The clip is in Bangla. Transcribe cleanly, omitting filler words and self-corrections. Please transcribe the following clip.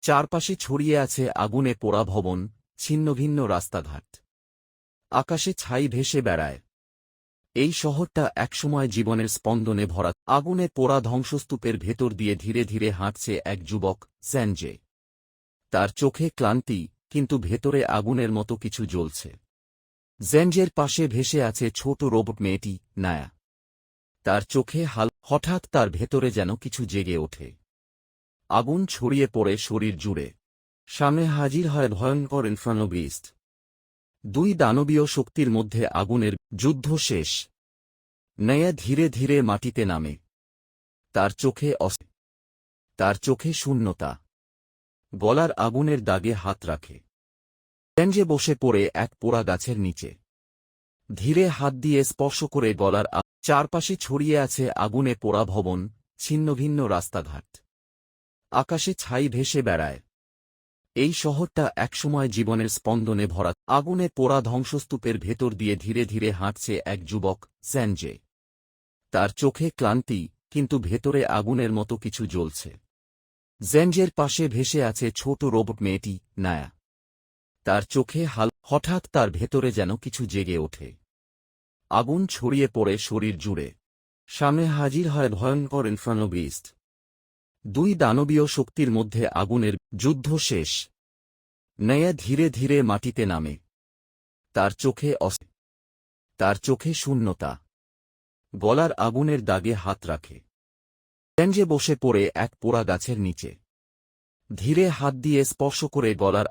চারপাশে ছড়িয়ে আছে আগুনে পোড়া ভবন, ছিন্নভিন্ন রাস্তাঘাট। আকাশে ছাই ভেসে বেড়ায়। এই শহরটা একসময় জীবনের স্পন্দনে ভরা। আগুনে পোড়া ধ্বংসস্তূপের ভেতর দিয়ে ধীরে ধীরে হাঁটছে এক যুবক, স্যানজে। তার চোখে ক্লান্তি, কিন্তু ভেতরে আগুনের মতো কিছু জ্বলছে। জেনজের পাশে ভেসে আছে ছোট রোবট মেয়েটি, নায়া। তার চোখে হঠাৎ তার ভেতরে যেন কিছু জেগে ওঠে। আগুন ছড়িয়ে পড়ে শরীর জুড়ে। সামনে হাজির হয় ভয়ঙ্কর ইনফার্নো বিস্ট। দুই দানবীয় শক্তির মধ্যে আগুনের যুদ্ধ শেষ। নায়া ধীরে ধীরে মাটিতে নামে। তার চোখে শূন্যতা। গলার আগুনের দাগে হাত রাখে। জেনজে বসে পড়ে এক পোড়া গাছের নিচে। ধীরে হাত দিয়ে স্পর্শ করে গলার চারপাশে ছড়িয়ে আছে আগুনে পোড়া ভবন, ছিন্নভিন্ন রাস্তাঘাট। আকাশে ছাই ভেসে বেড়ায়। এই শহরটা একসময় জীবনের স্পন্দনে ভরা। আগুনে পোড়া ধ্বংসস্তূপের ভেতর দিয়ে ধীরে ধীরে হাঁটছে এক যুবক, স্যানজে। তার চোখে ক্লান্তি, কিন্তু ভেতরে আগুনের মতো কিছু জ্বলছে। জেনজের পাশে ভেসে আছে ছোট রোবট মেয়েটি, নায়া। তার চোখে হঠাৎ তার ভেতরে যেন কিছু জেগে ওঠে। আগুন ছড়িয়ে পড়ে শরীর জুড়ে। সামনে হাজির হয় ভয়ঙ্কর ইনফার্নো বিস্ট। দুই দানবীয় শক্তির মধ্যে আগুনের যুদ্ধ শেষ। নায়া ধীরে ধীরে মাটিতে নামে। তার চোখে শূন্যতা। গলার আগুনের দাগে হাত রাখে। জেনজে বসে পড়ে এক পোড়া গাছের নিচে। ধীরে হাত দিয়ে স্পর্শ করে গলার